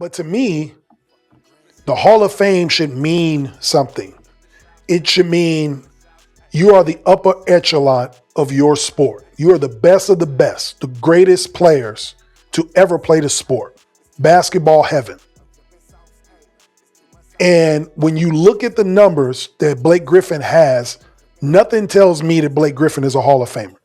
But to me, the Hall of Fame should mean something. It should mean you are the upper echelon of your sport. You are the best of the best, the greatest players to ever play the sport. Basketball heaven. And when you look at the numbers that Blake Griffin has, nothing tells me that Blake Griffin is a Hall of Famer.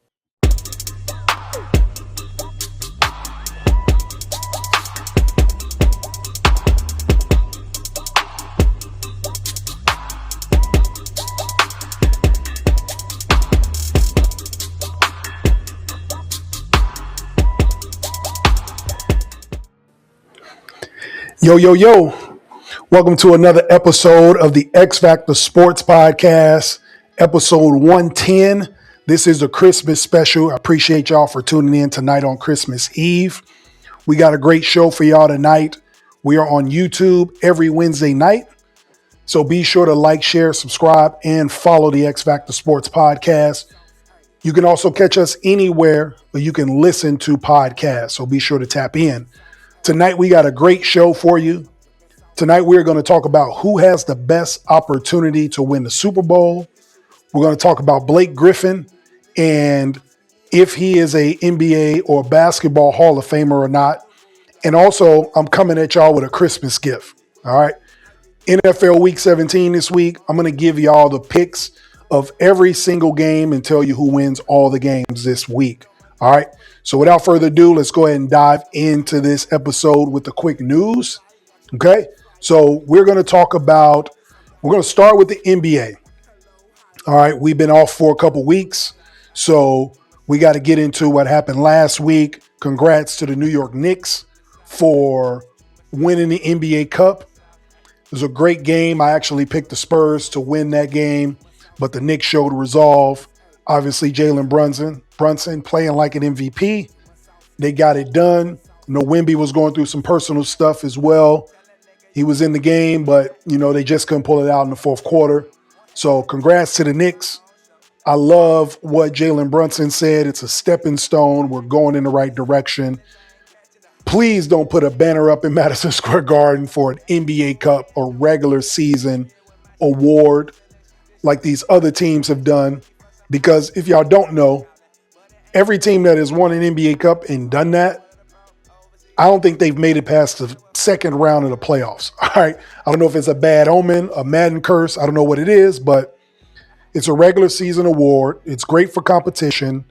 Yo, yo, yo. Welcome to another episode of the X Factor Sports Podcast, episode 110. This is a Christmas special. I appreciate y'all for tuning in tonight on Christmas Eve. We got a great show for y'all tonight. We are on YouTube every Wednesday night. So be sure to like, share, subscribe, and follow the X Factor Sports Podcast. You can also catch us anywhere where you can listen to podcasts. So be sure to tap in. Tonight, we got a great show for you. Tonight, we're going to talk about who has the best opportunity to win the Super Bowl. We're going to talk about Blake Griffin and if he is a NBA or basketball Hall of Famer or not. And also, I'm coming at y'all with a Christmas gift. All right. NFL Week 17 this week. I'm going to give y'all the picks of every single game and tell you who wins all the games this week. All right. So without further ado, let's go ahead and dive into this episode with the quick news. Okay. So we're going to start with the NBA. All right. We've been off for a couple weeks. So we got to get into what happened last week. Congrats to the New York Knicks for winning the NBA Cup. It was a great game. I actually picked the Spurs to win that game, but the Knicks showed resolve. Obviously, Jalen Brunson playing like an MVP. They got it done. Wemby was going through some personal stuff as well. He was in the game, but, they just couldn't pull it out in the fourth quarter. So congrats to the Knicks. I love what Jalen Brunson said. It's a stepping stone. We're going in the right direction. Please don't put a banner up in Madison Square Garden for an NBA Cup or regular season award like these other teams have done. Because if y'all don't know, every team that has won an NBA Cup and done that, I don't think they've made it past the second round of the playoffs. All right. I don't know if it's a bad omen, a Madden curse. I don't know what it is, but it's a regular season award. It's great for competition.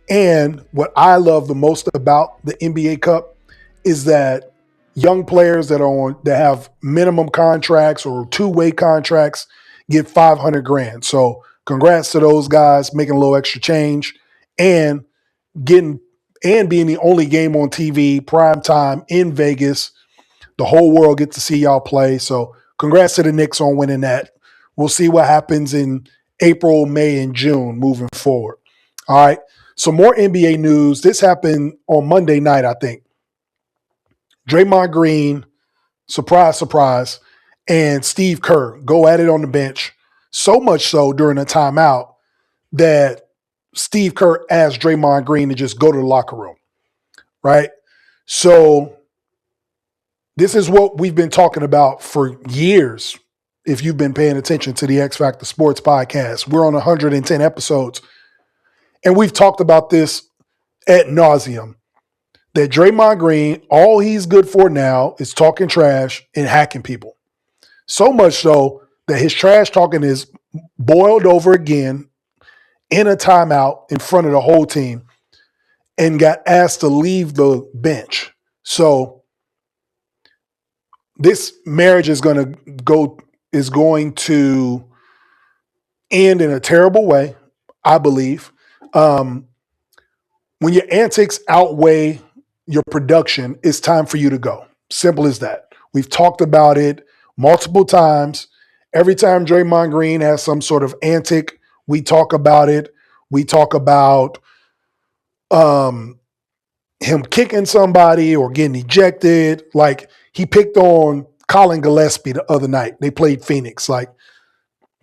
And what I love the most about the NBA Cup is that young players that have minimum contracts or two-way contracts get $500,000. So congrats to those guys making a little extra change and being the only game on TV, prime time in Vegas. The whole world gets to see y'all play. So congrats to the Knicks on winning that. We'll see what happens in April, May, and June moving forward. All right. Some more NBA news. This happened on Monday night, I think. Draymond Green, surprise, surprise, and Steve Kerr go at it on the bench. So much so during a timeout that Steve Kerr asked Draymond Green to just go to the locker room, right? So this is what we've been talking about for years. If you've been paying attention to the X Factor Sports Podcast, we're on 110 episodes. And we've talked about this ad nauseum, that Draymond Green, all he's good for now is talking trash and hacking people. So much so that his trash talking is boiled over again in a timeout in front of the whole team and got asked to leave the bench. So this marriage is going to end in a terrible way, I believe. When your antics outweigh your production, it's time for you to go. Simple as that. We've talked about it multiple times. Every time Draymond Green has some sort of antic, we talk about it. We talk about him kicking somebody or getting ejected. Like he picked on Colin Gillespie the other night. They played Phoenix. Like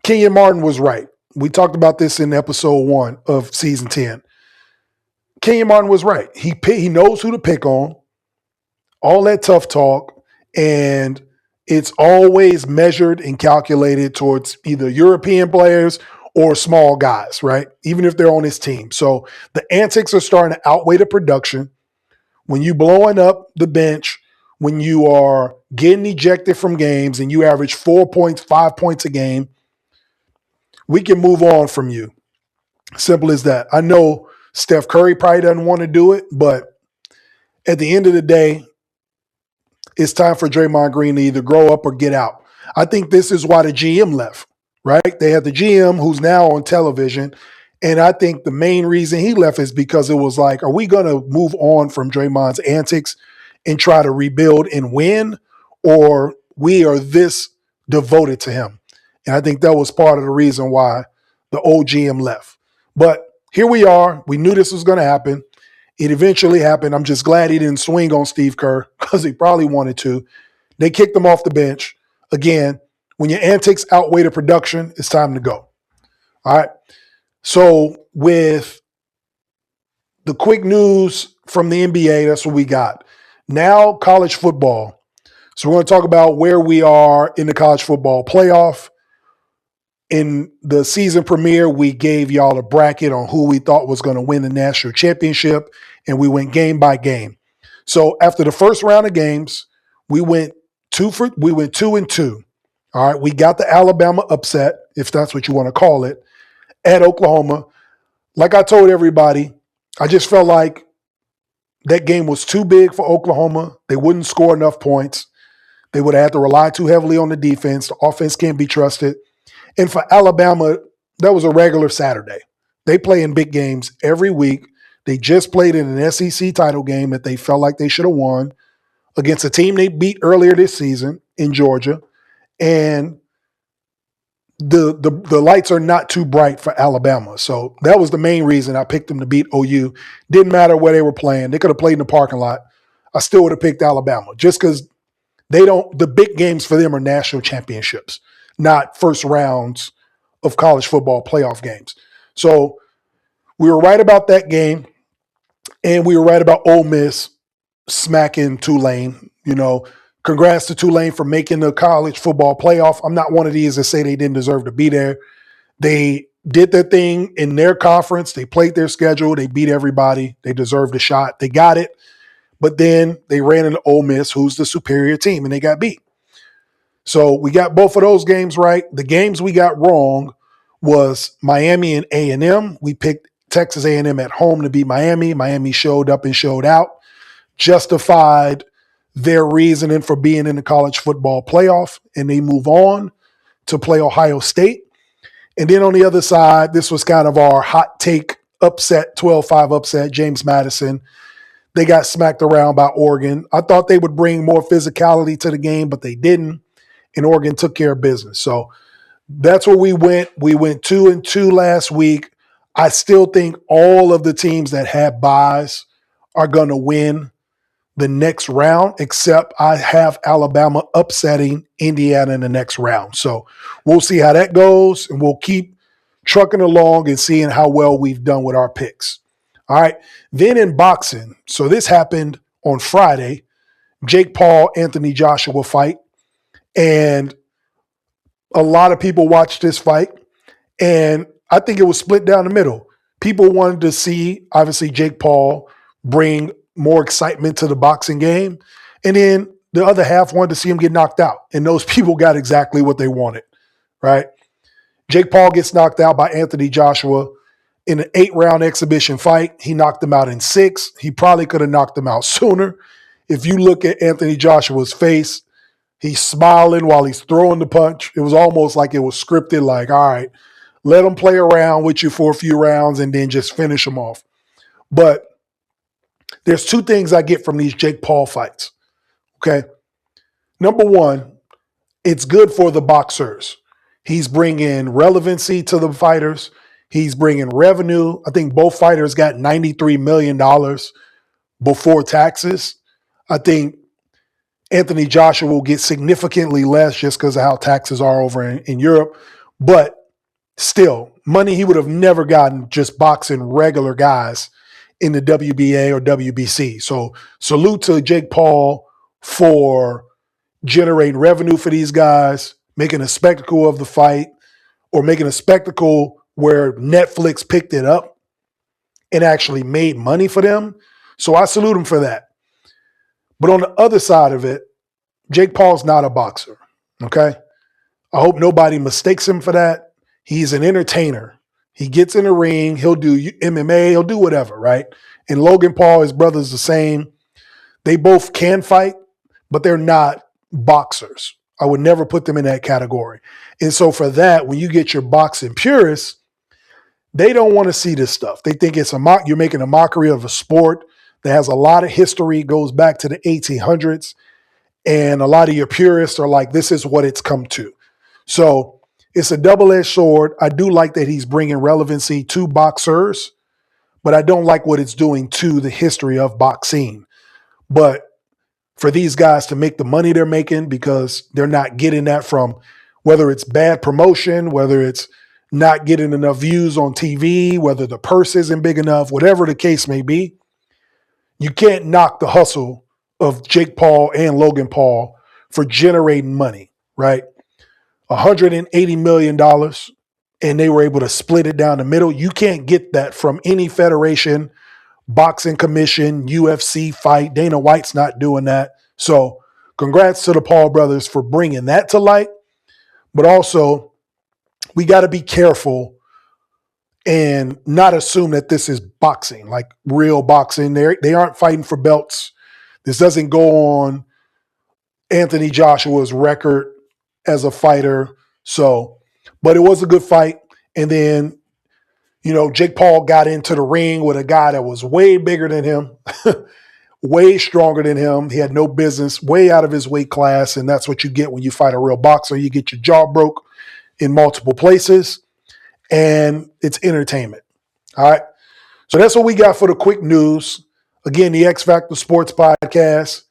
Kenyon Martin was right. We talked about this in episode 1 of season 10. Kenyon Martin was right. He knows who to pick on. All that tough talk. And it's always measured and calculated towards either European players or small guys, right? Even if they're on his team. So the antics are starting to outweigh the production. When you blowing up the bench, when you are getting ejected from games and you average 4 points, 5 points a game, we can move on from you. Simple as that. I know Steph Curry probably doesn't want to do it, but at the end of the day, it's time for Draymond Green to either grow up or get out. I think this is why the GM left, right? They had the GM who's now on television. And I think the main reason he left is because it was like, are we going to move on from Draymond's antics and try to rebuild and win? Or we are this devoted to him? And I think that was part of the reason why the old GM left. But here we are. We knew this was going to happen. It eventually happened. I'm just glad he didn't swing on Steve Kerr because he probably wanted to. They kicked him off the bench. Again, when your antics outweigh the production, it's time to go. All right. So with the quick news from the NBA, that's what we got. Now college football. So we're going to talk about where we are in the college football playoff. In the season premiere, we gave y'all a bracket on who we thought was going to win the national championship, and we went game by game. So after the first round of games, we went 2-2. All right, we got the Alabama upset, if that's what you want to call it, at Oklahoma. Like I told everybody, I just felt like that game was too big for Oklahoma. They wouldn't score enough points. They would have had to rely too heavily on the defense. The offense can't be trusted. And for Alabama, that was a regular Saturday. They play in big games every week. They just played in an SEC title game that they felt like they should have won against a team they beat earlier this season in Georgia. And the lights are not too bright for Alabama. So that was the main reason I picked them to beat OU. Didn't matter where they were playing. They could have played in the parking lot. I still would have picked Alabama just because the big games for them are national championships, not first rounds of college football playoff games. So we were right about that game, and we were right about Ole Miss smacking Tulane. Congrats to Tulane for making the college football playoff. I'm not one of these that say they didn't deserve to be there. They did their thing in their conference. They played their schedule. They beat everybody. They deserved a shot. They got it. But then they ran into Ole Miss, who's the superior team, and they got beat. So we got both of those games right. The games we got wrong was Miami and A&M. We picked Texas A&M at home to beat Miami. Miami showed up and showed out, justified their reasoning for being in the college football playoff, and they move on to play Ohio State. And then on the other side, this was kind of our hot take upset, 12-5 upset, James Madison. They got smacked around by Oregon. I thought they would bring more physicality to the game, but they didn't. And Oregon took care of business. So that's where we went. We went 2-2 last week. I still think all of the teams that had buys are going to win the next round, except I have Alabama upsetting Indiana in the next round. So we'll see how that goes, and we'll keep trucking along and seeing how well we've done with our picks. All right. Then in boxing, so this happened on Friday, Jake Paul, Anthony Joshua fight. And a lot of people watched this fight, and I think it was split down the middle. People wanted to see, obviously, Jake Paul bring more excitement to the boxing game, and then the other half wanted to see him get knocked out, and those people got exactly what they wanted, right? Jake Paul gets knocked out by Anthony Joshua in an 8-round exhibition fight. He knocked him out in 6. He probably could have knocked him out sooner. If you look at Anthony Joshua's face, he's smiling while he's throwing the punch. It was almost like it was scripted, like, all right, let him play around with you for a few rounds and then just finish him off. But there's 2 things I get from these Jake Paul fights, okay? Number one, it's good for the boxers. He's bringing relevancy to the fighters. He's bringing revenue. I think both fighters got $93 million before taxes. I think Anthony Joshua will get significantly less just because of how taxes are over in Europe. But still, money he would have never gotten just boxing regular guys in the WBA or WBC. So salute to Jake Paul for generating revenue for these guys, making a spectacle of the fight, or making a spectacle where Netflix picked it up and actually made money for them. So I salute him for that. But on the other side of it, Jake Paul's not a boxer, okay? I hope nobody mistakes him for that. He's an entertainer. He gets in the ring, he'll do MMA, he'll do whatever, right? And Logan Paul, his brother's the same. They both can fight, but they're not boxers. I would never put them in that category. And so for that, when you get your boxing purists, they don't want to see this stuff. They think it's you're making a mockery of a sport that has a lot of history, goes back to the 1800s. And a lot of your purists are like, this is what it's come to. So it's a double-edged sword. I do like that he's bringing relevancy to boxers, but I don't like what it's doing to the history of boxing. But for these guys to make the money they're making because they're not getting that from whether it's bad promotion, whether it's not getting enough views on TV, whether the purse isn't big enough, whatever the case may be, you can't knock the hustle of Jake Paul and Logan Paul for generating money, right? $180 million, and they were able to split it down the middle. You can't get that from any federation, boxing commission, UFC fight. Dana White's not doing that. So congrats to the Paul brothers for bringing that to light. But also, we got to be careful and not assume that this is boxing, like real boxing. They aren't fighting for belts. This doesn't go on Anthony Joshua's record as a fighter. So, but it was a good fight. And then, Jake Paul got into the ring with a guy that was way bigger than him, way stronger than him. He had no business, way out of his weight class. And that's what you get when you fight a real boxer. You get your jaw broke in multiple places, and it's entertainment. All right. So that's what we got for the quick news. Again, the X Factor Sports Podcast.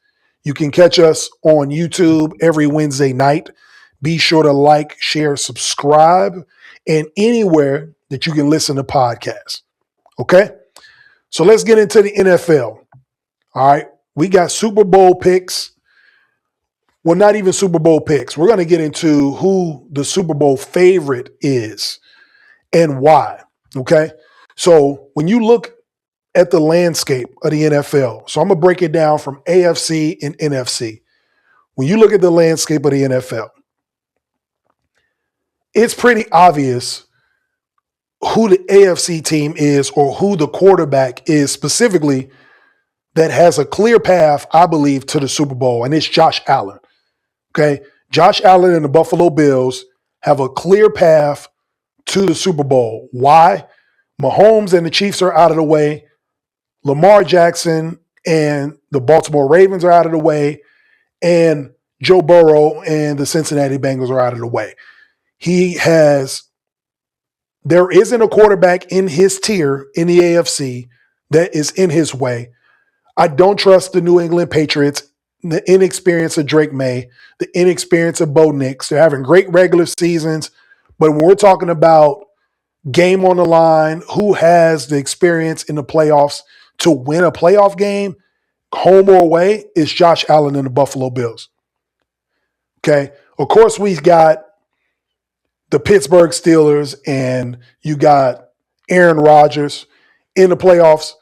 You can catch us on YouTube every Wednesday night. Be sure to like, share, subscribe, and anywhere that you can listen to podcasts. Okay? So let's get into the NFL. All right. We got Super Bowl picks. Well, not even Super Bowl picks. We're going to get into who the Super Bowl favorite is and why. Okay? So when you look at the landscape of the NFL, so I'm going to break it down from AFC and NFC. When you look at the landscape of the NFL, it's pretty obvious who the AFC team is or who the quarterback is specifically that has a clear path, I believe, to the Super Bowl, and it's Josh Allen. Okay? Josh Allen and the Buffalo Bills have a clear path to the Super Bowl. Why? Mahomes and the Chiefs are out of the way. Lamar Jackson and the Baltimore Ravens are out of the way. And Joe Burrow and the Cincinnati Bengals are out of the way. There isn't a quarterback in his tier in the AFC that is in his way. I don't trust the New England Patriots, the inexperience of Drake May, the inexperience of Bo Nix. They're having great regular seasons, but when we're talking about game on the line, who has the experience in the playoffs to win a playoff game, home or away, is Josh Allen and the Buffalo Bills. Okay? Of course, we've got the Pittsburgh Steelers and you got Aaron Rodgers in the playoffs,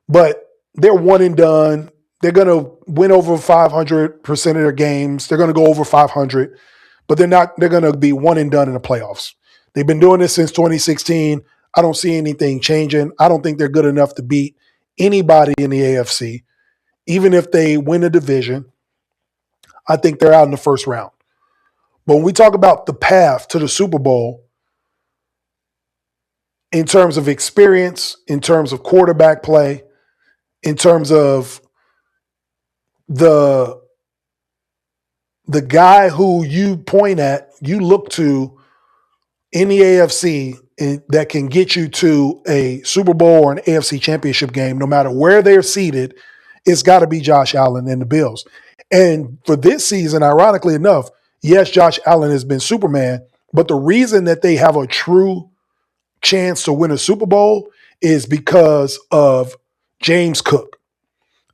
but they're one and done. They're going to win over 500% of their games. They're going to go over 500, but they're going to be one and done in the playoffs. They've been doing this since 2016. I don't see anything changing. I don't think they're good enough to beat anybody in the AFC. Even if they win a division, I think they're out in the first round. But when we talk about the path to the Super Bowl, in terms of experience, in terms of quarterback play, in terms of the guy who you point at, you look to in the AFC that can get you to a Super Bowl or an AFC championship game, no matter where they're seated, it's got to be Josh Allen and the Bills. And for this season, ironically enough, yes, Josh Allen has been Superman, but the reason that they have a true chance to win a Super Bowl is because of James Cook.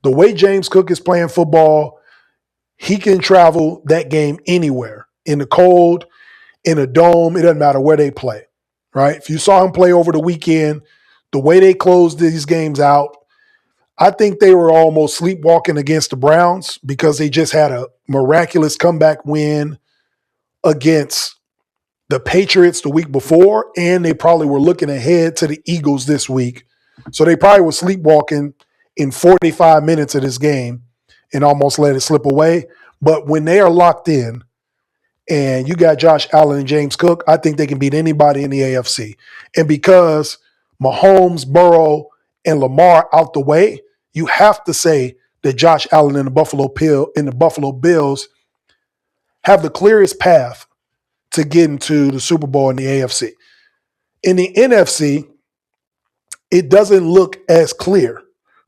The way James Cook is playing football, He can travel that game anywhere, in the cold, in a dome. It doesn't matter where they play, right? If you saw him play over the weekend, the way they closed these games out, I think they were almost sleepwalking against the Browns because they just had a miraculous comeback win against the Patriots the week before, and they probably were looking ahead to the Eagles this week. So they probably were sleepwalking in 45 minutes of this game and almost let it slip away. But when they are locked in and you got Josh Allen and James Cook, I think they can beat anybody in the AFC. And because Mahomes, Burrow, and Lamar out the way, you have to say that Josh Allen and the Buffalo Bills have the clearest path to get into the Super Bowl in the AFC. In the NFC, it doesn't look as clear,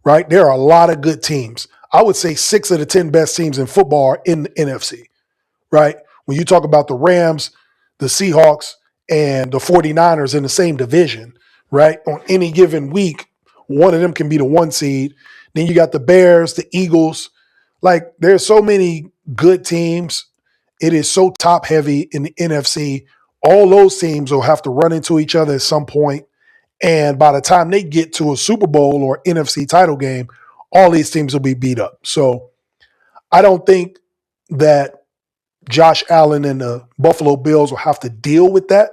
right? There are a lot of good teams. I would say 6 of the 10 best teams in football are in the NFC, right? When you talk about the Rams, the Seahawks, and the 49ers in the same division, right? On any given week, one of them can be the 1 seed. Then you got the Bears, the Eagles. Like, there's so many good teams. It is so top heavy in the NFC. All those teams will have to run into each other at some point. And by the time they get to a Super Bowl or NFC title game, all these teams will be beat up. So I don't think that Josh Allen and the Buffalo Bills will have to deal with that.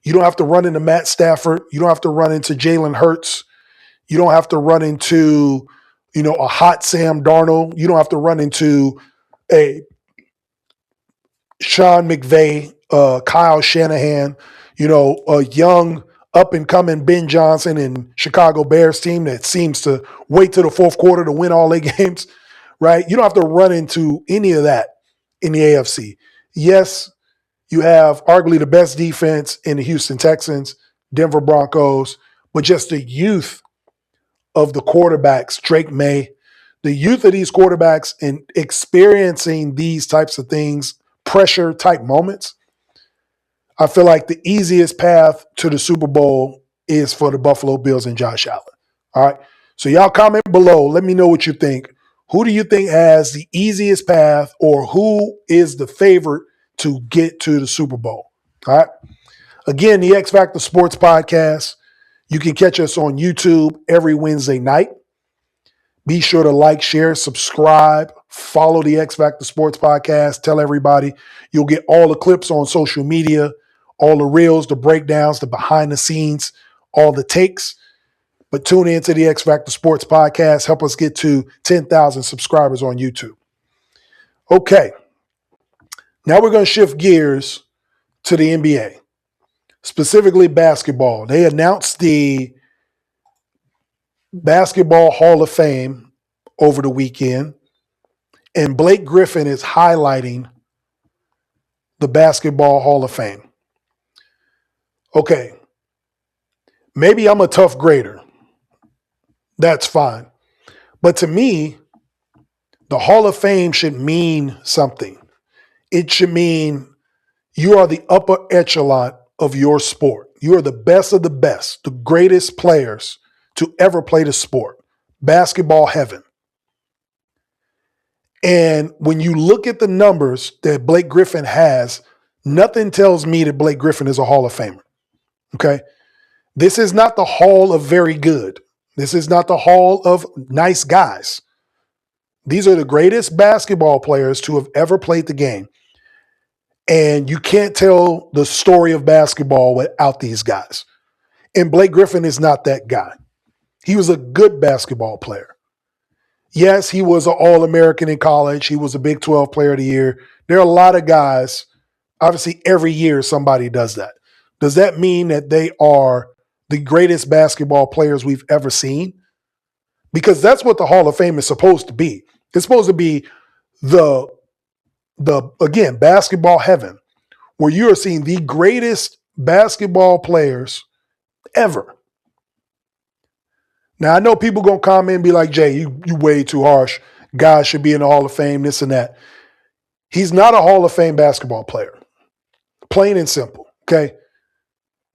You don't have to run into Matt Stafford. You don't have to run into Jalen Hurts. You don't have to run into, a hot Sam Darnold. You don't have to run into a Sean McVay, Kyle Shanahan, a young up-and-coming Ben Johnson and Chicago Bears team that seems to wait till the fourth quarter to win all their games, right? You don't have to run into any of that in the AFC. Yes, you have arguably the best defense in the Houston Texans, Denver Broncos, but just the youth of the quarterbacks, Drake May, the youth of these quarterbacks and experiencing these types of things, pressure type moments, I feel like the easiest path to the Super Bowl is for the Buffalo Bills and Josh Allen. All right. So y'all comment below. Let me know what you think. Who do you think has the easiest path, or who is the favorite to get to the Super Bowl? All right. Again, the X Factor Sports Podcast. You can catch us on YouTube every Wednesday night. Be sure to like, share, subscribe, follow the X Factor Sports Podcast. Tell everybody. You'll get all the clips on social media, all the reels, the breakdowns, the behind the scenes, all the takes. But tune in to the X Factor Sports Podcast. Help us get to 10,000 subscribers on YouTube. Okay. Now we're going to shift gears to the NBA, specifically basketball. They announced the Basketball Hall of Fame over the weekend, and Blake Griffin is highlighting the Basketball Hall of Fame. Okay, maybe I'm a tough grader. That's fine. But to me, the Hall of Fame should mean something. It should mean you are the upper echelon of your sport. You are the best of the best, the greatest players to ever play the sport. Basketball heaven. And when you look at the numbers that Blake Griffin has, nothing tells me that Blake Griffin is a Hall of Famer. Okay? This is not the Hall of very good. This is not the Hall of nice guys. These are the greatest basketball players to have ever played the game. And you can't tell the story of basketball without these guys. And Blake Griffin is not that guy. He was a good basketball player. Yes, he was an All-American in college. He was a Big 12 Player of the Year. There are a lot of guys. Obviously, every year somebody does that. Does that mean that they are the greatest basketball players we've ever seen? Because that's what the Hall of Fame is supposed to be. It's supposed to be the again, basketball heaven, where you are seeing the greatest basketball players ever. Now, I know people going to comment and be like, Jay, you way too harsh. Guys should be in the Hall of Fame, this and that. He's not a Hall of Fame basketball player. Plain and simple, okay?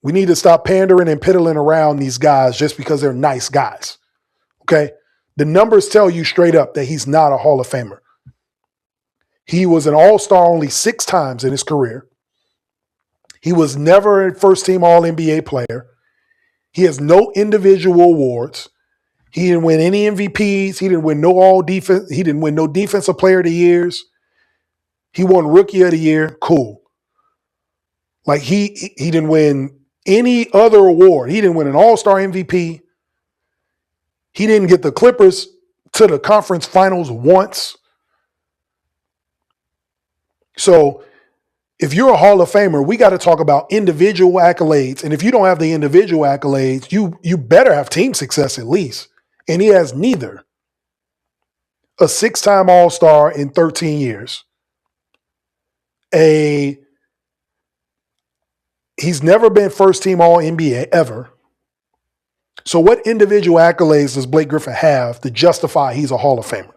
We need to stop pandering and piddling around these guys just because they're nice guys, okay? The numbers tell you straight up that he's not a Hall of Famer. He was an all-star only 6 times in his career. He was never a first-team All-NBA player. He has no individual awards. He didn't win any MVPs. He didn't win no all-defense. He didn't win no Defensive Player of the Years. He won Rookie of the Year. Cool. Like he didn't win any other award. He didn't win an All-Star MVP. He didn't get the Clippers to the conference finals once. So if you're a Hall of Famer, we got to talk about individual accolades. And if you don't have the individual accolades, you better have team success at least. And he has neither. A 6-time All-Star in 13 years. He's never been first team All-NBA ever. So what individual accolades does Blake Griffin have to justify he's a Hall of Famer?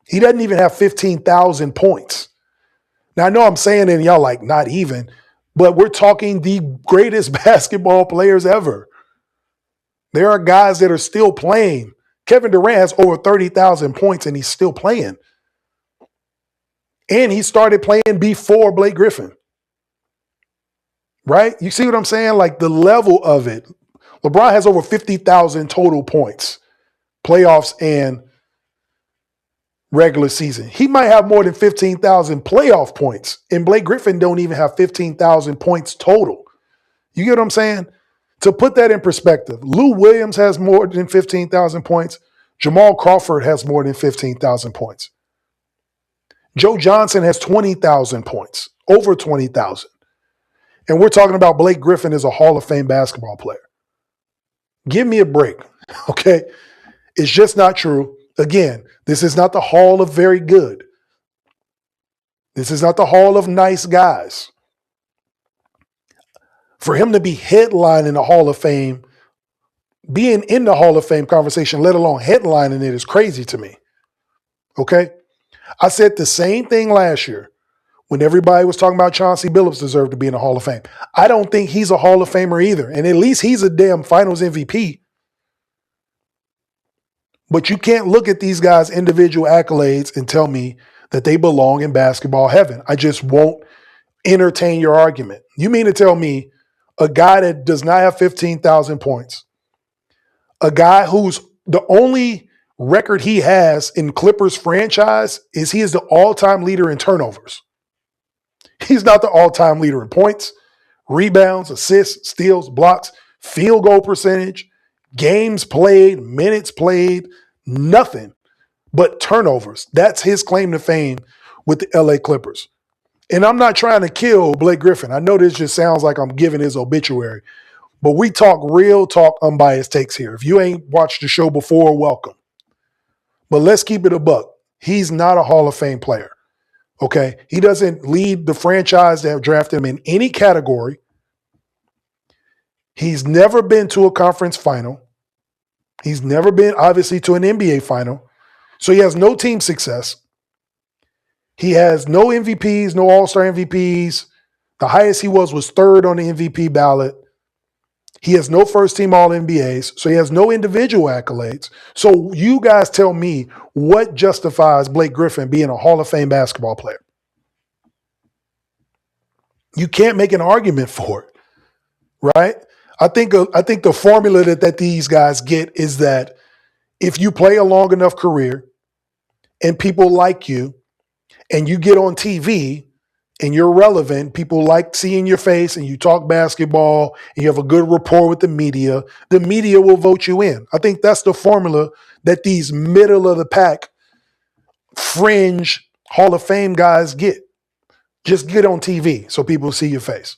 He doesn't even have 15,000 points. Now, I know I'm saying it and y'all like, not even, but we're talking the greatest basketball players ever. There are guys that are still playing. Kevin Durant has over 30,000 points and he's still playing. And he started playing before Blake Griffin. Right? You see what I'm saying? Like the level of it. LeBron has over 50,000 total points, playoffs and regular season. He might have more than 15,000 playoff points, and Blake Griffin don't even have 15,000 points total. You get what I'm saying? To put that in perspective, Lou Williams has more than 15,000 points. Jamal Crawford has more than 15,000 points. Joe Johnson has 20,000 points, over 20,000. And we're talking about Blake Griffin as a Hall of Fame basketball player. Give me a break, okay? It's just not true. Again, this is not the Hall of Very Good. This is not the Hall of Nice Guys. For him to be headlining the Hall of Fame, being in the Hall of Fame conversation, let alone headlining it, is crazy to me, okay? I said the same thing last year when everybody was talking about Chauncey Billups deserved to be in the Hall of Fame. I don't think he's a Hall of Famer either, and at least he's a damn Finals MVP. But you can't look at these guys' individual accolades and tell me that they belong in basketball heaven. I just won't entertain your argument. You mean to tell me a guy that does not have 15,000 points, a guy who's the only record he has in Clippers franchise is he is the all-time leader in turnovers. He's not the all-time leader in points, rebounds, assists, steals, blocks, field goal percentage, games played, minutes played, nothing but turnovers. That's his claim to fame with the LA Clippers. And I'm not trying to kill Blake Griffin. I know this just sounds like I'm giving his obituary, but we talk real talk, unbiased takes here. If you ain't watched the show before, welcome. But let's keep it a buck. He's not a Hall of Fame player. Okay? He doesn't lead the franchise that drafted him in any category. He's never been to a conference final. He's never been, obviously, to an NBA final. So he has no team success. He has no MVPs, no All-Star MVPs. The highest he was third on the MVP ballot. He has no first-team All-NBAs, so he has no individual accolades. So you guys tell me what justifies Blake Griffin being a Hall of Fame basketball player. You can't make an argument for it, right? I think the formula that these guys get is that if you play a long enough career and people like you and you get on TV and you're relevant, people like seeing your face and you talk basketball and you have a good rapport with the media will vote you in. I think that's the formula that these middle of the pack fringe Hall of Fame guys get. Just get on TV so people see your face.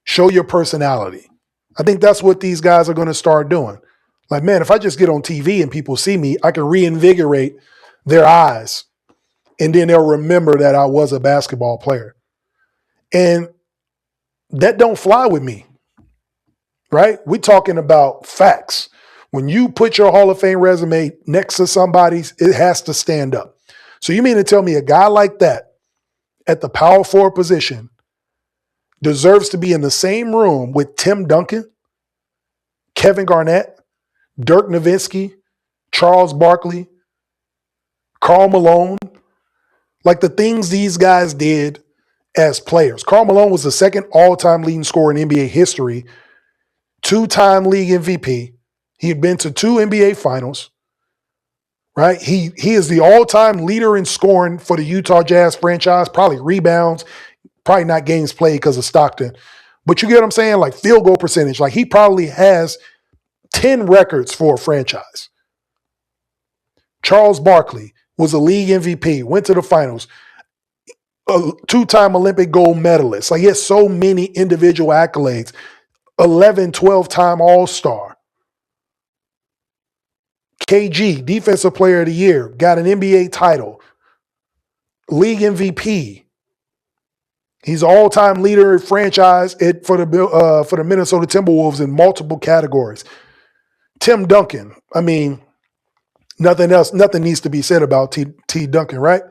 Show your personality. I think that's what these guys are going to start doing. Like, man, if I just get on TV and people see me, I can reinvigorate their eyes. And then they'll remember that I was a basketball player. And that don't fly with me, right? We're talking about facts. When you put your Hall of Fame resume next to somebody's, it has to stand up. So you mean to tell me a guy like that at the power forward position deserves to be in the same room with Tim Duncan, Kevin Garnett, Dirk Nowitzki, Charles Barkley, Karl Malone, Like the things these guys did as players. Karl Malone was the second all-time leading scorer in NBA history, two-time league MVP. He had been to two NBA finals, right? He is the all-time leader in scoring for the Utah Jazz franchise, probably rebounds, probably not games played because of Stockton. But you get what I'm saying? Like field goal percentage. Like he probably has 10 records for a franchise. Charles Barkley was a league MVP, went to the finals, a two-time Olympic gold medalist. Like he has so many individual accolades, 11, 12-time All-Star. KG, Defensive Player of the Year, got an NBA title, league MVP. He's an all-time leader in franchise for the Minnesota Timberwolves in multiple categories. Tim Duncan, I mean, nothing needs to be said about T. Duncan, right?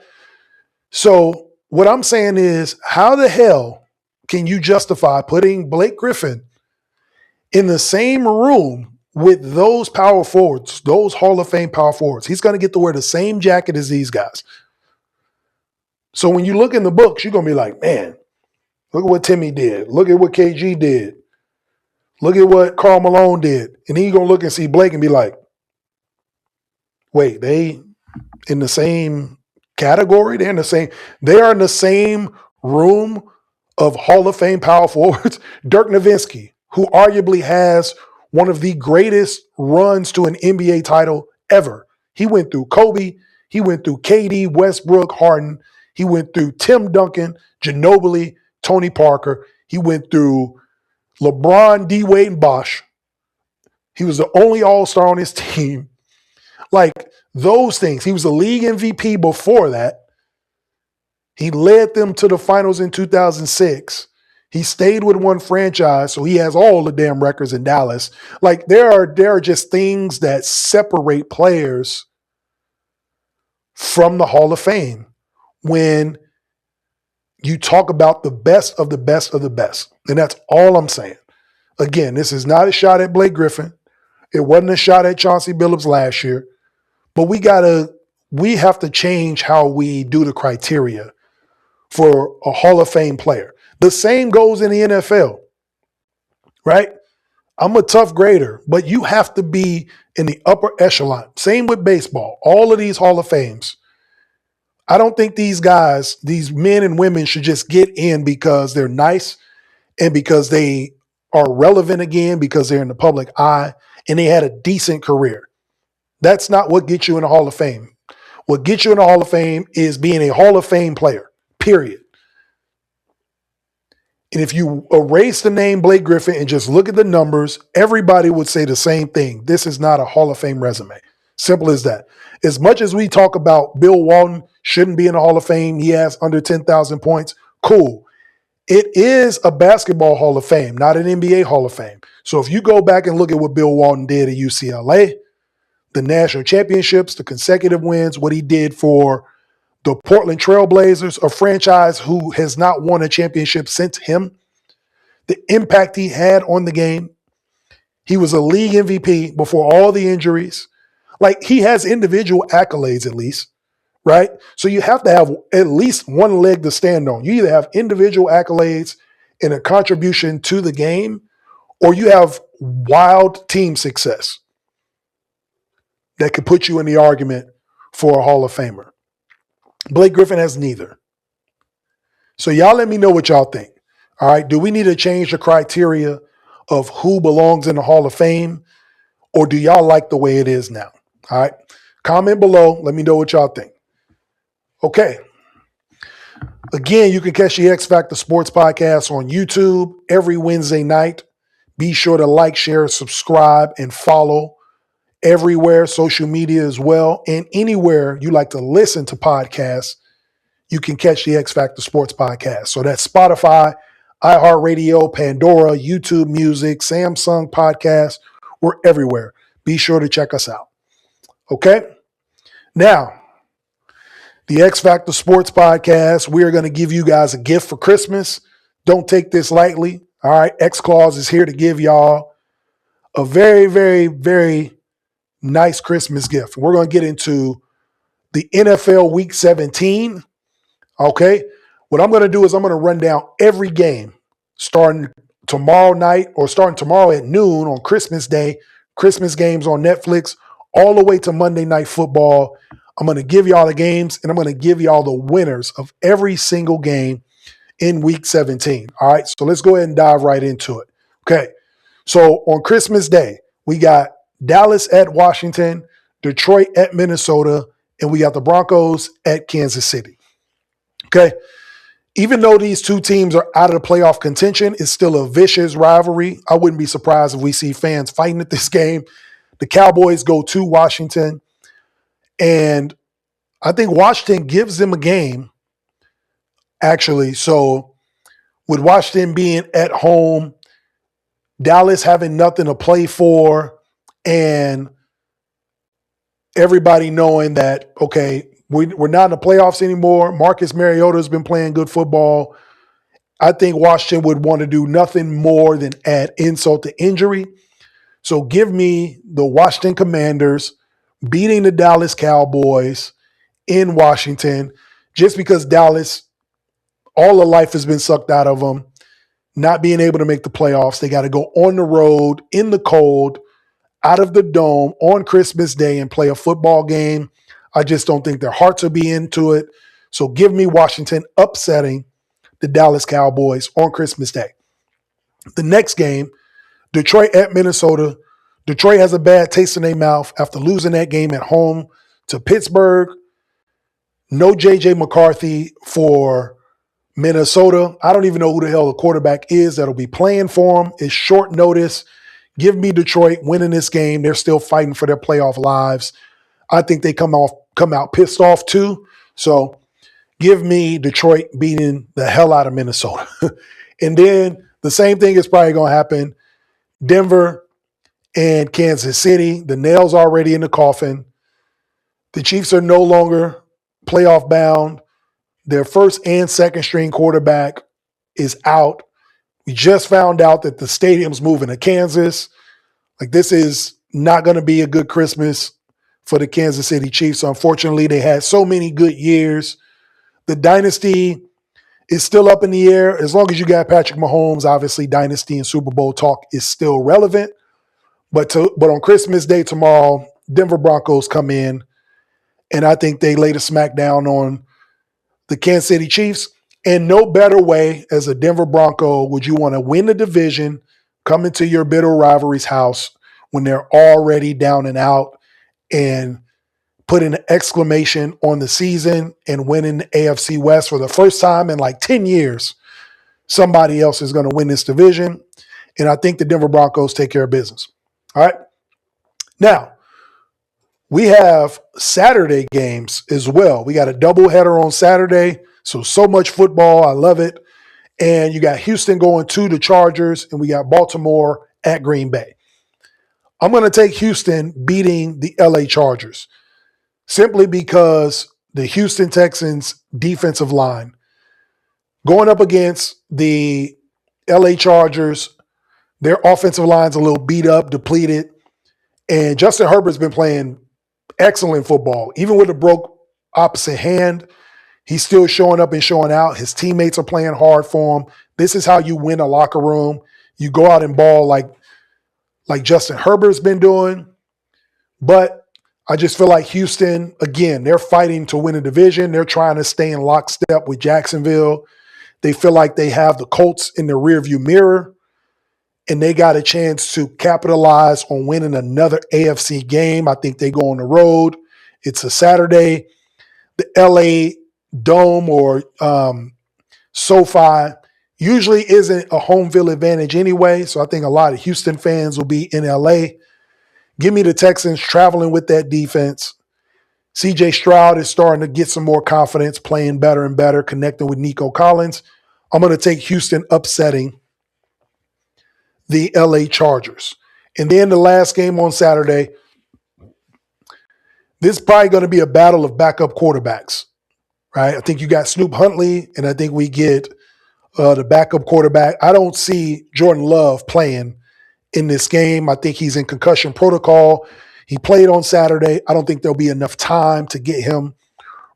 So what I'm saying is, how the hell can you justify putting Blake Griffin in the same room with those power forwards, those Hall of Fame power forwards? He's going to get to wear the same jacket as these guys. So when you look in the books, you're going to be like, man, look at what Timmy did. Look at what KG did. Look at what Karl Malone did. And then you're going to look and see Blake and be like, wait, they in the same category? They are in the same room of Hall of Fame power forwards. Dirk Nowitzki, who arguably has one of the greatest runs to an NBA title ever. He went through Kobe. He went through KD, Westbrook, Harden. He went through Tim Duncan, Ginobili, Tony Parker. He went through LeBron, D. Wade, and Bosh. He was the only all-star on his team. Like those things. He was a league MVP before that. He led them to the finals in 2006. He stayed with one franchise, so he has all the damn records in Dallas. Like there are just things that separate players from the Hall of Fame when you talk about the best of the best of the best. And that's all I'm saying. Again, this is not a shot at Blake Griffin. It wasn't a shot at Chauncey Billups last year. But we have to change how we do the criteria for a Hall of Fame player. The same goes in the NFL, right? I'm a tough grader, but you have to be in the upper echelon. Same with baseball. All of these Hall of Fames. I don't think these guys, these men and women should just get in because they're nice and because they are relevant again, because they're in the public eye and they had a decent career. That's not what gets you in the Hall of Fame. What gets you in the Hall of Fame is being a Hall of Fame player, period. And if you erase the name Blake Griffin and just look at the numbers, everybody would say the same thing. This is not a Hall of Fame resume. Simple as that. As much as we talk about Bill Walton shouldn't be in the Hall of Fame, he has under 10,000 points, cool. It is a basketball Hall of Fame, not an NBA Hall of Fame. So if you go back and look at what Bill Walton did at UCLA, the national championships, the consecutive wins, what he did for the Portland Trail Blazers, a franchise who has not won a championship since him, the impact he had on the game. He was a league MVP before all the injuries. Like he has individual accolades at least, right? So you have to have at least one leg to stand on. You either have individual accolades and a contribution to the game, or you have wild team success that could put you in the argument for a Hall of Famer. Blake Griffin has neither. So y'all let me know what y'all think. All right. Do we need to change the criteria of who belongs in the Hall of Fame, or do y'all like the way it is now? All right. Comment below. Let me know what y'all think. Okay. Again, you can catch the X Factor Sports Podcast on YouTube every Wednesday night. Be sure to like, share, subscribe, and follow everywhere, social media as well, and anywhere you like to listen to podcasts, you can catch the X Factor Sports Podcast. So that's Spotify, iHeartRadio, Pandora, YouTube Music, Samsung Podcast. We're everywhere. Be sure to check us out. Okay? Now, the X Factor Sports Podcast, we are going to give you guys a gift for Christmas. Don't take this lightly. All right? X Claus is here to give y'all a very, very, very nice Christmas gift. We're going to get into the NFL Week 17 Okay? What I'm going to do is I'm going to run down every game starting tomorrow night or starting tomorrow at noon on Christmas Day, Christmas games on Netflix, all the way to Monday Night Football. I'm going to give y'all the games, and I'm going to give y'all the winners of every single game in Week 17. All right, so let's go ahead and dive right into it. Okay, so on Christmas Day, we got Dallas at Washington, Detroit at Minnesota, and we got the Broncos at Kansas City. Okay, even though these two teams are out of the playoff contention, it's still a vicious rivalry. I wouldn't be surprised if we see fans fighting at this game. The Cowboys go to Washington, and I think Washington gives them a game, actually. So with Washington being at home, Dallas having nothing to play for, and everybody knowing that, okay, we're not in the playoffs anymore. Marcus Mariota has been playing good football. I think Washington would want to do nothing more than add insult to injury. So give me the Washington Commanders beating the Dallas Cowboys in Washington, just because Dallas, all of life has been sucked out of them, not being able to make the playoffs. They got to go on the road in the cold, out of the dome on Christmas Day and play a football game. I just don't think their hearts will be into it. So give me Washington upsetting the Dallas Cowboys on Christmas Day. The next game, Detroit at Minnesota. Detroit has a bad taste in their mouth after losing that game at home to Pittsburgh. No J.J. McCarthy for Minnesota. I don't even know who the hell the quarterback is that'll be playing for them. It's short notice. Give me Detroit winning this game. They're still fighting for their playoff lives. I think they come out pissed off too. So give me Detroit beating the hell out of Minnesota. And then the same thing is probably going to happen. Denver and Kansas City. The nail's already in the coffin. The Chiefs are no longer playoff bound. Their first and second string quarterback is out. We just found out that the stadium's moving to Kansas. Like, this is not going to be a good Christmas for the Kansas City Chiefs. Unfortunately, they had so many good years. The dynasty is still up in the air. As long as you got Patrick Mahomes, obviously dynasty and Super Bowl talk is still relevant. But on Christmas Day tomorrow, Denver Broncos come in, and I think they lay the smack down on the Kansas City Chiefs. And no better way as a Denver Bronco would you want to win the division, come into your bitter rivalry's house when they're already down and out, and put an exclamation on the season and winning the AFC West for the first time in like 10 years. Somebody else is going to win this division, and I think the Denver Broncos take care of business. All right. Now, we have Saturday games as well. We got a doubleheader on Saturday. So much football. I love it. And you got Houston going to the Chargers, and we got Baltimore at Green Bay. I'm going to take Houston beating the LA Chargers simply because the Houston Texans defensive line going up against the LA Chargers, their offensive line's a little beat up, depleted, and Justin Herbert's been playing excellent football. Even with a broke opposite hand, he's still showing up and showing out. His teammates are playing hard for him. This is how you win a locker room. You go out and ball like Justin Herbert's been doing. But I just feel like Houston, again, they're fighting to win a division. They're trying to stay in lockstep with Jacksonville. They feel like they have the Colts in the rearview mirror, and they got a chance to capitalize on winning another AFC game. I think they go on the road. It's a Saturday. The LA Dome or SoFi usually isn't a home field advantage anyway, so I think a lot of Houston fans will be in LA. Give me the Texans traveling with that defense. CJ Stroud is starting to get some more confidence, playing better and better, connecting with Nico Collins. I'm going to take Houston upsetting the LA Chargers. And then the last game on Saturday, this is probably going to be a battle of backup quarterbacks, right? I think you got Snoop Huntley, and I think we get the backup quarterback. I don't see Jordan Love playing in this game. I think he's in concussion protocol. He played on Saturday. I don't think there'll be enough time to get him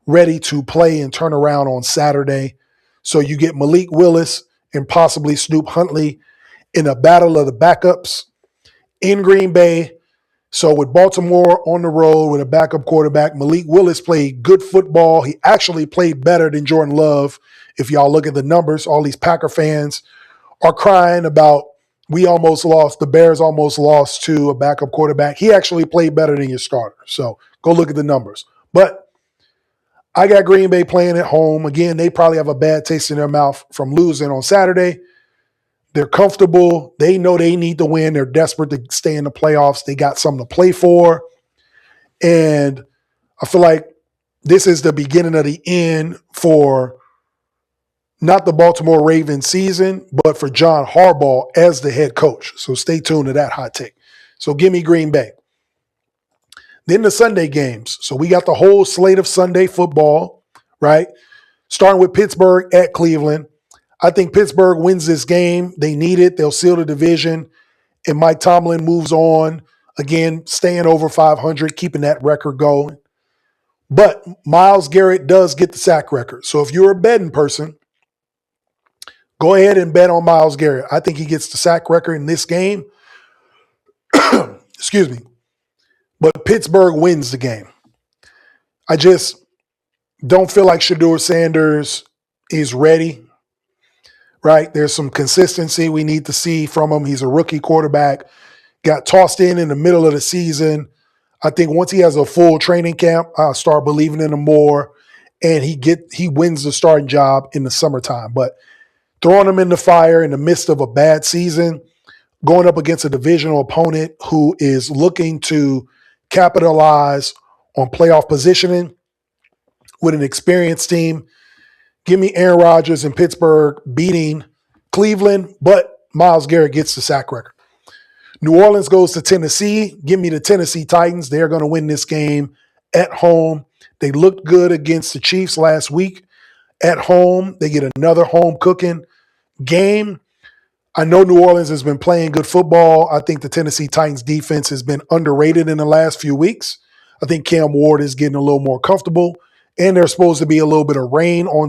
ready to play and turn around on Saturday. So you get Malik Willis and possibly Snoop Huntley in a battle of the backups in Green Bay. So with Baltimore on the road with a backup quarterback, Malik Willis played good football. He actually played better than Jordan Love. If y'all look at the numbers, all these Packer fans are crying about the Bears almost lost to a backup quarterback. He actually played better than your starter. So go look at the numbers. But I got Green Bay playing at home. Again, they probably have a bad taste in their mouth from losing on Saturday. They're comfortable. They know they need to win. They're desperate to stay in the playoffs. They got something to play for. And I feel like this is the beginning of the end for not the Baltimore Ravens season, but for John Harbaugh as the head coach. So stay tuned to that hot take. So give me Green Bay. Then the Sunday games. So we got the whole slate of Sunday football, right? Starting with Pittsburgh at Cleveland. I think Pittsburgh wins this game. They need it. They'll seal the division. And Mike Tomlin moves on, again, staying over 500, keeping that record going. But Myles Garrett does get the sack record. So if you're a betting person, go ahead and bet on Myles Garrett. I think he gets the sack record in this game. Excuse me. But Pittsburgh wins the game. I just don't feel like Shedeur Sanders is ready, right? There's some consistency we need to see from him. He's a rookie quarterback, got tossed in the middle of the season. I think once he has a full training camp, I'll start believing in him more, and he wins the starting job in the summertime. But throwing him in the fire in the midst of a bad season, going up against a divisional opponent who is looking to capitalize on playoff positioning with an experienced team. Give me Aaron Rodgers and Pittsburgh beating Cleveland, but Myles Garrett gets the sack record. New Orleans goes to Tennessee. Give me the Tennessee Titans. They're going to win this game at home. They looked good against the Chiefs last week. At home, they get another home cooking game. I know New Orleans has been playing good football. I think the Tennessee Titans defense has been underrated in the last few weeks. I think Cam Ward is getting a little more comfortable, and there's supposed to be a little bit of rain on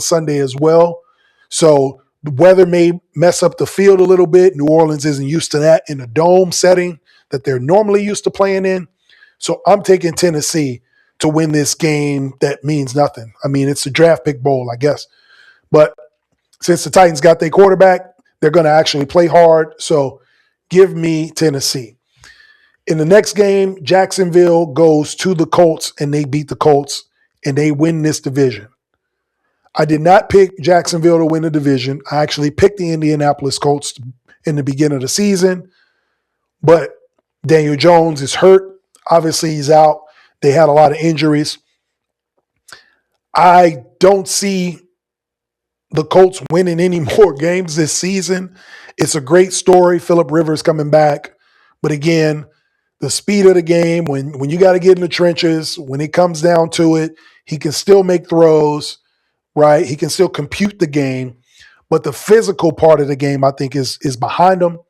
Sunday as well. So the weather may mess up the field a little bit. New Orleans isn't used to that in a dome setting that they're normally used to playing in. So I'm taking Tennessee to win this game that means nothing. I mean, it's a draft pick bowl, I guess. But since the Titans got their quarterback, they're going to actually play hard. So give me Tennessee. In the next game, Jacksonville goes to the Colts, and they beat the Colts, and they win this division. I did not pick Jacksonville to win the division. I actually picked the Indianapolis Colts in the beginning of the season, but Daniel Jones is hurt. Obviously, he's out. They had a lot of injuries. I don't see the Colts winning any more games this season. It's a great story. Phillip Rivers coming back. But again, the speed of the game, when you got to get in the trenches, when it comes down to it, he can still make throws, right? He can still compute the game. But the physical part of the game, I think, is behind him.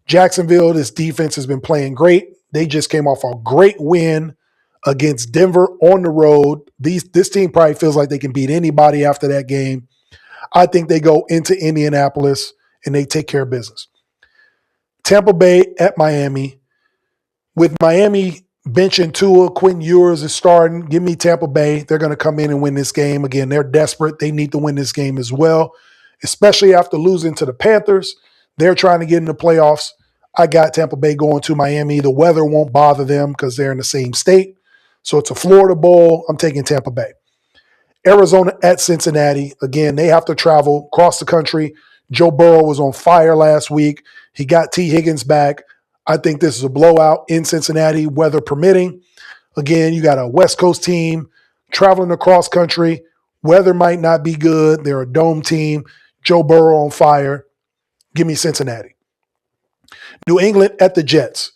Jacksonville, this defense has been playing great. They just came off a great win against Denver on the road. This team probably feels like they can beat anybody after that game. I think they go into Indianapolis and they take care of business. Tampa Bay at Miami. With Miami benching Tua, Quentin Ewers is starting. Give me Tampa Bay. They're going to come in and win this game. Again, they're desperate. They need to win this game as well, especially after losing to the Panthers. They're trying to get in the playoffs. I got Tampa Bay going to Miami. The weather won't bother them because they're in the same state. So it's a Florida Bowl. I'm taking Tampa Bay. Arizona at Cincinnati. Again, they have to travel across the country. Joe Burrow was on fire last week. He got T. Higgins back. I think this is a blowout in Cincinnati, weather permitting. Again, you got a West Coast team traveling across country. Weather might not be good. They're a dome team. Joe Burrow on fire. Give me Cincinnati. New England at the Jets.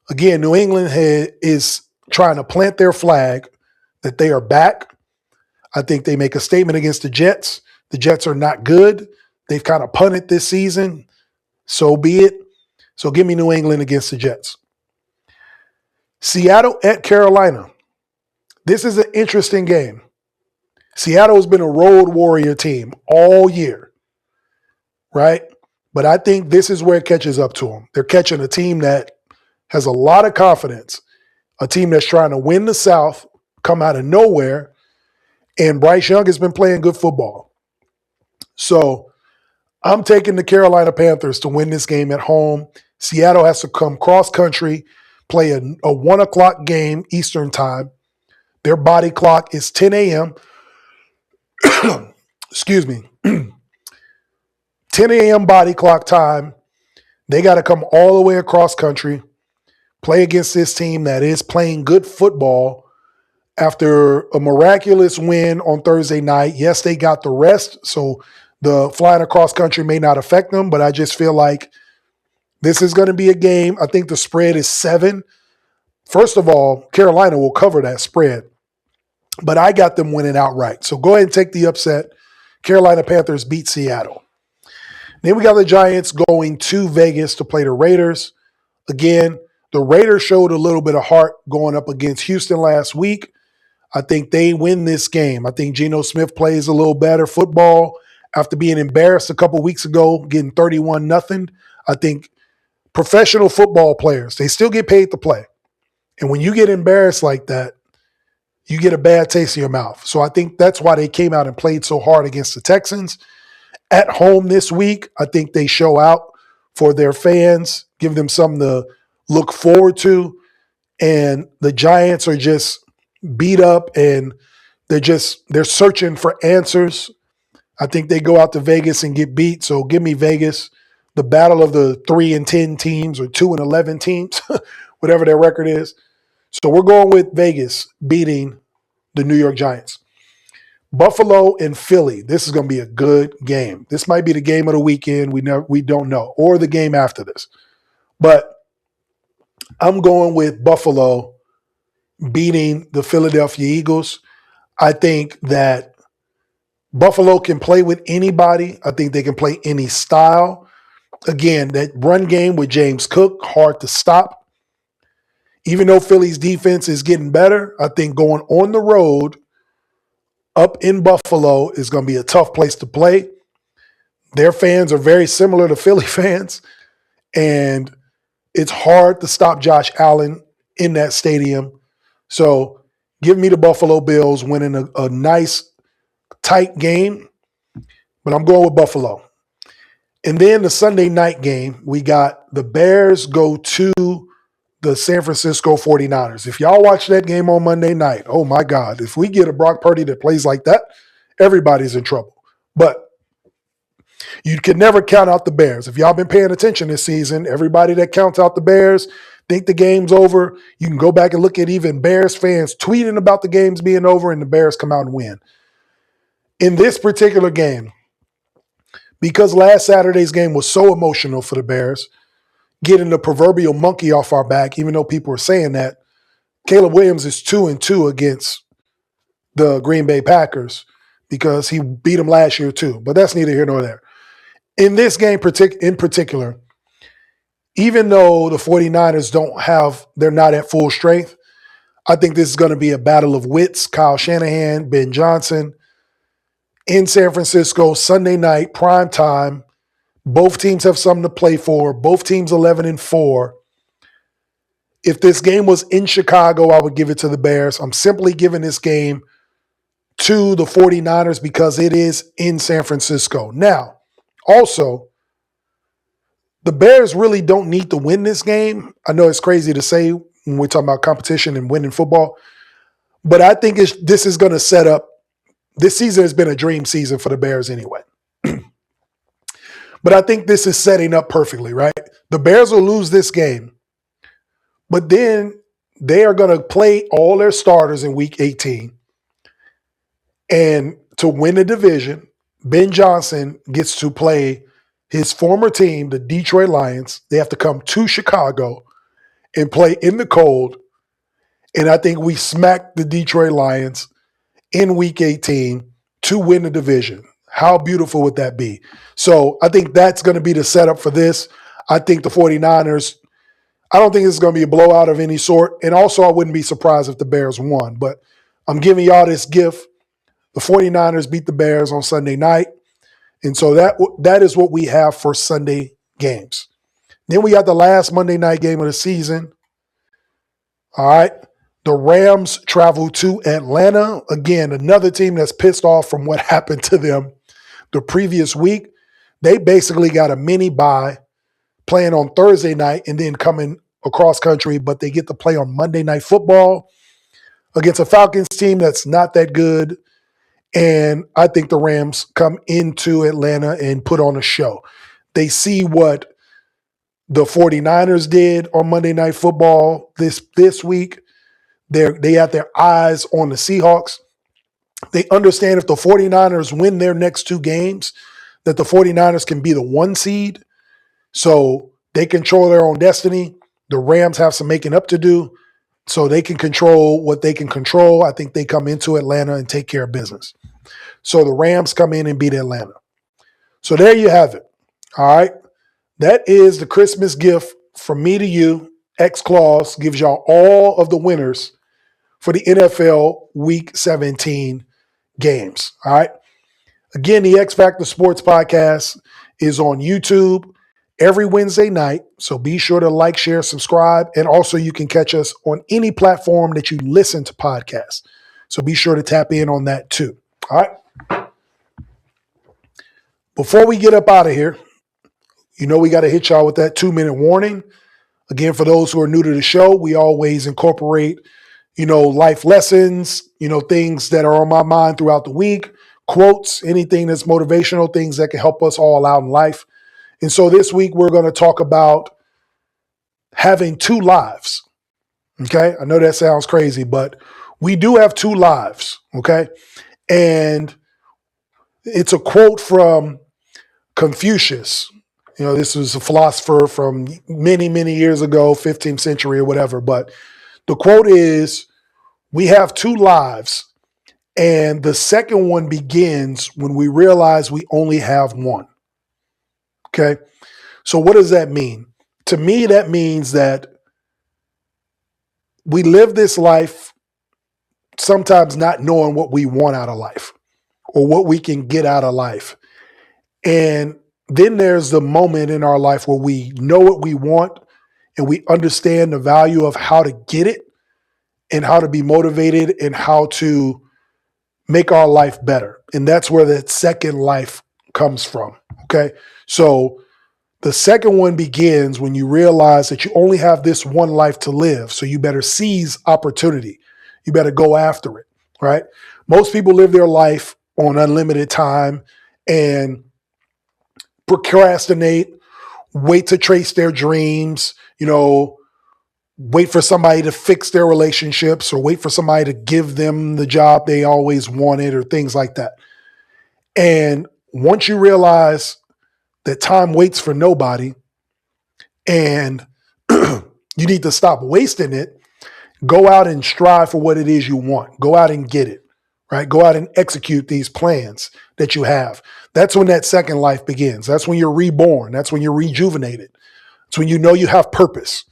Again, New England is trying to plant their flag that they are back. I think they make a statement against the Jets. The Jets are not good. They've kind of punted this season. So be it. So give me New England against the Jets. Seattle at Carolina. This is an interesting game. Seattle's been a road warrior team all year, right? But I think this is where it catches up to them. They're catching a team that has a lot of confidence, a team that's trying to win the South, come out of nowhere, and Bryce Young has been playing good football. So I'm taking the Carolina Panthers to win this game at home. Seattle has to come cross-country, play a 1 o'clock game Eastern time. Their body clock is 10 a.m. Excuse me. 10 a.m. body clock time. They got to come all the way across country, play against this team that is playing good football after a miraculous win on Thursday night. Yes, they got the rest, so the flying across country may not affect them, but I just feel like this is going to be a game. I think the spread is 7. First of all, Carolina will cover that spread, but I got them winning outright. So go ahead and take the upset. Carolina Panthers beat Seattle. Then we got the Giants going to Vegas to play the Raiders. Again, the Raiders showed a little bit of heart going up against Houston last week. I think they win this game. I think Geno Smith plays a little better football after being embarrassed a couple weeks ago, getting 31-0. I think professional football players, they still get paid to play. And when you get embarrassed like that, you get a bad taste in your mouth. So I think that's why they came out and played so hard against the Texans. At home this week, I think they show out for their fans, give them something to look forward to. And the Giants are just beat up and they're searching for answers. I think they go out to Vegas and get beat. So give me Vegas, the battle of the 3-10 teams or 2-11 teams, whatever their record is. So we're going with Vegas beating the New York Giants. Buffalo and Philly. This is going to be a good game. This might be the game of the weekend. We don't know, or the game after this. But I'm going with Buffalo beating the Philadelphia Eagles. I think that Buffalo can play with anybody. I think they can play any style. Again, that run game with James Cook, hard to stop. Even though Philly's defense is getting better, I think going on the road up in Buffalo is going to be a tough place to play. Their fans are very similar to Philly fans, and it's hard to stop Josh Allen in that stadium. So give me the Buffalo Bills winning a nice, tight game, but I'm going with Buffalo. And then the Sunday night game, we got the Bears go to the San Francisco 49ers. If y'all watch that game on Monday night, oh my God, if we get a Brock Purdy that plays like that, everybody's in trouble. But you can never count out the Bears. If y'all been paying attention this season, everybody that counts out the Bears think the game's over. You can go back and look at even Bears fans tweeting about the games being over and the Bears come out and win. In this particular game, because last Saturday's game was so emotional for the Bears, getting the proverbial monkey off our back, even though people are saying that, Caleb Williams is 2-2 against the Green Bay Packers because he beat them last year too. But that's neither here nor there. In this game in particular, even though the 49ers they're not at full strength, I think this is going to be a battle of wits. Kyle Shanahan, Ben Johnson in San Francisco, Sunday night, prime time. Both teams have something to play for. Both teams 11-4. If this game was in Chicago, I would give it to the Bears. I'm simply giving this game to the 49ers because it is in San Francisco. Now, also, the Bears really don't need to win this game. I know it's crazy to say when we're talking about competition and winning football, but I think this is going to set up. This season has been a dream season for the Bears anyway. But I think this is setting up perfectly, right? The Bears will lose this game, but then they are going to play all their starters in Week 18. And to win the division, Ben Johnson gets to play his former team, the Detroit Lions. They have to come to Chicago and play in the cold. And I think we smacked the Detroit Lions in Week 18 to win the division. How beautiful would that be? So I think that's going to be the setup for this. I think the 49ers, I don't think it's going to be a blowout of any sort. And also, I wouldn't be surprised if the Bears won. But I'm giving y'all this gift. The 49ers beat the Bears on Sunday night. And so that is what we have for Sunday games. Then we got the last Monday night game of the season. All right. The Rams travel to Atlanta. Again, another team that's pissed off from what happened to them the previous week. They basically got a mini bye playing on Thursday night and then coming across country, but they get to play on Monday Night Football against a Falcons team that's not that good. And I think the Rams come into Atlanta and put on a show. They see what the 49ers did on Monday Night Football this week. They have their eyes on the Seahawks. They understand if the 49ers win their next two games, that the 49ers can be the 1 seed. So they control their own destiny. The Rams have some making up to do, so they can control what they can control. I think they come into Atlanta and take care of business. So the Rams come in and beat Atlanta. So there you have it. All right. That is the Christmas gift from me to you. X-Clause gives y'all all of the winners for the NFL Week 17 games. All right. Again, the X Factor Sports Podcast is on YouTube every Wednesday night. So be sure to like, share, subscribe. And also you can catch us on any platform that you listen to podcasts. So be sure to tap in on that too. All right. Before we get up out of here, we got to hit y'all with that 2-minute warning. Again, for those who are new to the show, we always incorporate, life lessons, things that are on my mind throughout the week, quotes, anything that's motivational, things that can help us all out in life. And so this week we're going to talk about having two lives. Okay. I know that sounds crazy, but we do have two lives. Okay. And it's a quote from Confucius. This was a philosopher from many, many years ago, 15th century or whatever. But the quote is, we have two lives, and the second one begins when we realize we only have one. Okay? So what does that mean? To me, that means that we live this life sometimes not knowing what we want out of life or what we can get out of life. And then there's the moment in our life where we know what we want and we understand the value of how to get it and how to be motivated and how to make our life better. And that's where that second life comes from. Okay. So the second one begins when you realize that you only have this one life to live. So you better seize opportunity. You better go after it. Right. Most people live their life on unlimited time and procrastinate, wait to trace their dreams, wait for somebody to fix their relationships or wait for somebody to give them the job they always wanted or things like that. And once you realize that time waits for nobody and you need to stop wasting it, go out and strive for what it is you want. Go out and get it, right? Go out and execute these plans that you have. That's when that second life begins. That's when you're reborn. That's when you're rejuvenated. It's when you know you have purpose.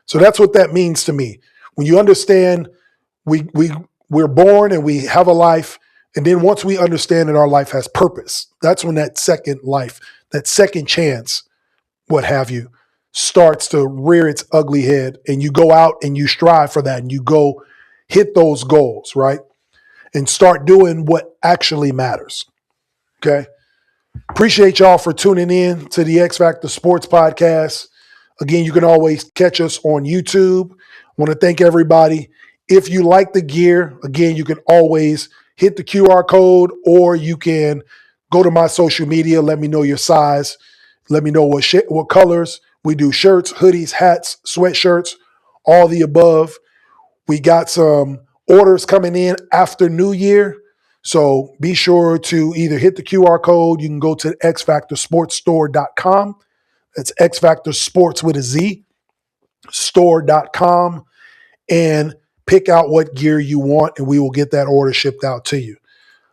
So that's what that means to me. When you understand we're born and we have a life, and then once we understand that our life has purpose, that's when that second life, that second chance, what have you, starts to rear its ugly head, and you go out and you strive for that and you go hit those goals, right? And start doing what actually matters. Okay. Appreciate y'all for tuning in to the X Factor Sports Podcast. Again, you can always catch us on YouTube. I want to thank everybody. If you like the gear, again, you can always hit the QR code or you can go to my social media. Let me know your size. Let me know what colors. We do shirts, hoodies, hats, sweatshirts, all the above. We got some orders coming in after New Year. So be sure to either hit the QR code. You can go to xfactorsportsstore.com. That's X Factor Sports with a Z, store.com, and pick out what gear you want, and we will get that order shipped out to you.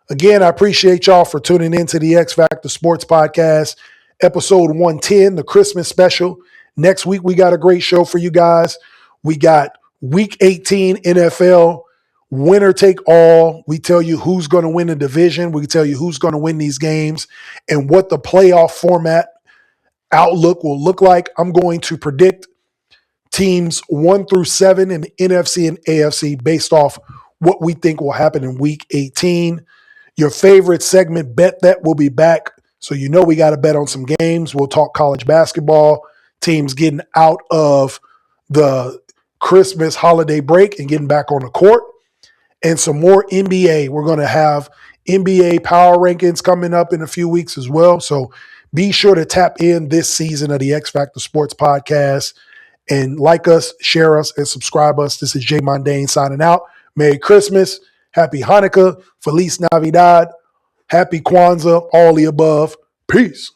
Again, I appreciate y'all for tuning in to the X Factor Sports Podcast, episode 110, the Christmas special. Next week, we got a great show for you guys. We got Week 18 NFL winner take all. We tell you who's going to win the division. We tell you who's going to win these games and what the playoff format outlook will look like. I'm going to predict teams 1 through 7 in the NFC and AFC based off what we think will happen in week 18. Your favorite segment, Bet That, will be back. So you know we got to bet on some games. We'll talk college basketball, teams getting out of the Christmas holiday break and getting back on the court, and some more NBA. We're going to have NBA power rankings coming up in a few weeks as well. So be sure to tap in this season of the X Factor Sports Podcast and like us, share us, and subscribe us. This is Jay Mondaine signing out. Merry Christmas, Happy Hanukkah, Feliz Navidad, Happy Kwanzaa, all the above. Peace.